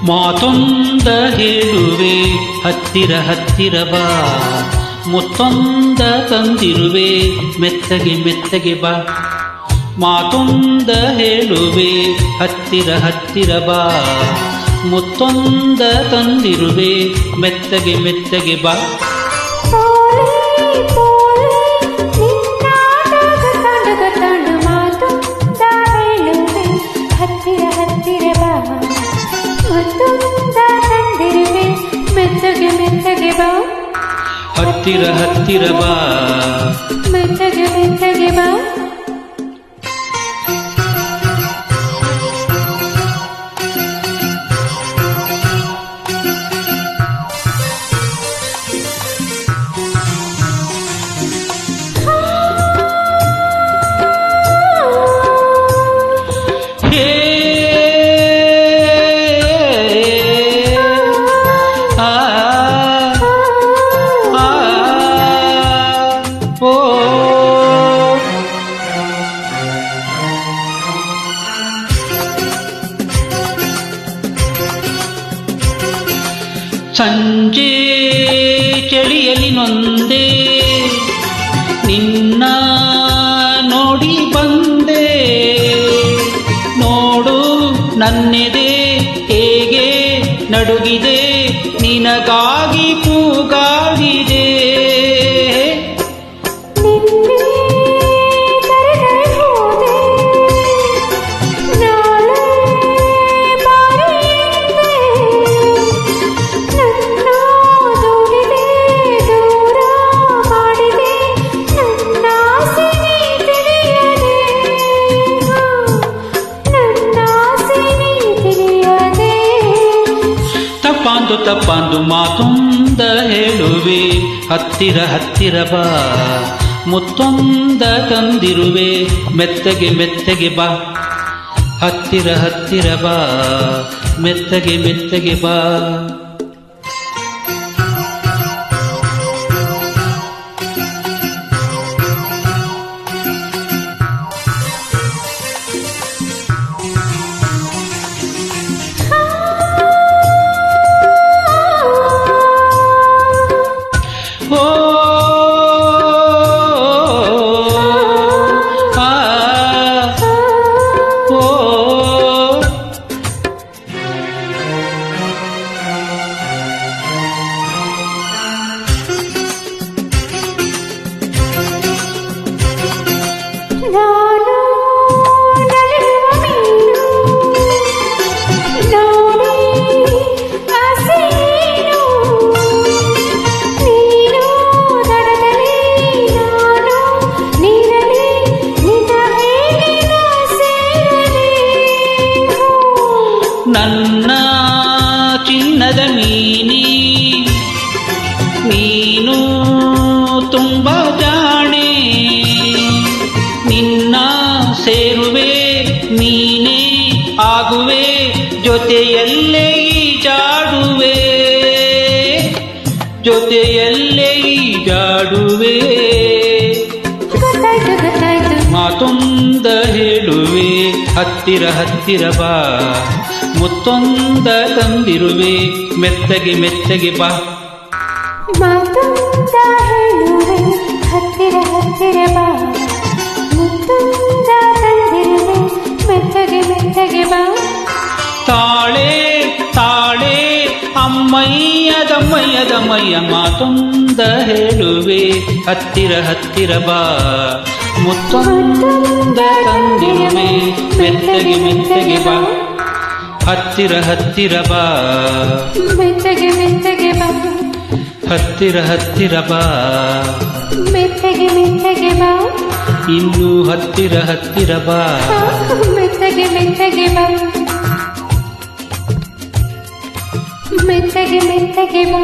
ಮಾತೊಂದ ಹೇಳುವೆ ಹತ್ತಿರ ಹತ್ತಿರ ಬಾ, ಮುತ್ತೊಂದ ತಂದಿರುವೆ ಮೆತ್ತಗೆ ಮೆತ್ತಗೆ ಬಾ. ಮಾತೊಂದ ಹೇಳುವೆ ಹತ್ತಿರ ಹತ್ತಿರ ಬಾ, ಮುತ್ತೊಂದ ತಂದಿರುವೆ ಮೆತ್ತಗೆ ಮೆತ್ತಗೆ ಬಾ. ಹತ್ತಿರ ಹತ್ತಿರ ಬಾ, ಮೆತ್ತಗೆ ಮೆತ್ತಗೆ ಬಾ. ಸಂಜೆ ಚಳಿಯಲ್ಲಿ ನೊಂದೆ ನಿನ್ನ ನೋಡಿ ಬಂದೆ, ನೋಡು ನನ್ನೆದೆ ಹೇಗೆ ನಡುಗಿದೆ, ನಿನಗಾಗಿ ಕೂಗಾಡಿದೆ. ತಪ್ಪಾಂದು ಮಾತೊಂದ ಹೇಳುವೆ ಹತ್ತಿರ ಹತ್ತಿರ ಬಾ, ಮುತ್ತೊಂದ ತಂದಿರುವೆ ಮೆತ್ತಗೆ ಮೆತ್ತಗೆ ಬಾ. ಹತ್ತಿರ ಹತ್ತಿರ ಬಾ, ಮೆತ್ತಗೆ ಮೆತ್ತಗೆ ಬಾ. ನನ್ನ ಚಿನ್ನದ ಮೀನಿ ನೀನು ತುಂಬ ಜಾಣೆ, ನಿನ್ನ ಸೇರುವೆ ನೀನೇ ಆಗುವೆ, ಜೊತೆಯಲ್ಲೇ ಈಜಾಡುವೆ, ಜೊತೆಯಲ್ಲೇ ಈಜಾಡುವೆ. ಮಾತೊಂದ ಹೇಳುವೆ ಹತ್ತಿರ ಹತ್ತಿರ ಬಾ, ಮುತ್ತೊಂದ ತಂದಿರುವೆ ಮೆತ್ತಗೆ ಮೆತ್ತಗೆ ಬಾ. ಮಾತೊಂದ ಹೇಳುವೆ ಹತ್ತಿರ ಹತ್ತಿರ ಬಾ, ಮುತ್ತೊಂದ ತಂದಿರುವೆ ಮೆತ್ತಗೆ ಮೆತ್ತಗೆ ಬಾ. ತಾಳೆ ತಾಳೆ ಅಮ್ಮಯ್ಯದಮ್ಮಯ್ಯದಮ್ಮಯ್ಯ, ಮಾತೊಂದ ಹೇಳುವೆ ಹತ್ತಿರ ಹತ್ತಿರ ಬಾ, ಮುತ್ತೊಂದ ತಂದಿರುವೆ ಮೆತ್ತಗೆ ಮೆತ್ತಗೆ ಬಾ. ಹತ್ತಿರ ಹತ್ತಿರ ಬಾ, ಮೆತ್ತಗೆ ಮೆತ್ತಗೆ ಬಾ. ಹತ್ತಿರ ಹತ್ತಿರ ಬಾ, ಮೆತ್ತಗೆ ಮೆತ್ತಗೆ ಬಾ. ಇನ್ನೂ ಹತ್ತಿರ ಹತ್ತಿರ ಬಾ, ಮೆತ್ತಗೆ ಮೆತ್ತಗೆ ಬಾ. ಮೆತ್ತಗೆ ಮೆತ್ತಗೆ ಬಾ.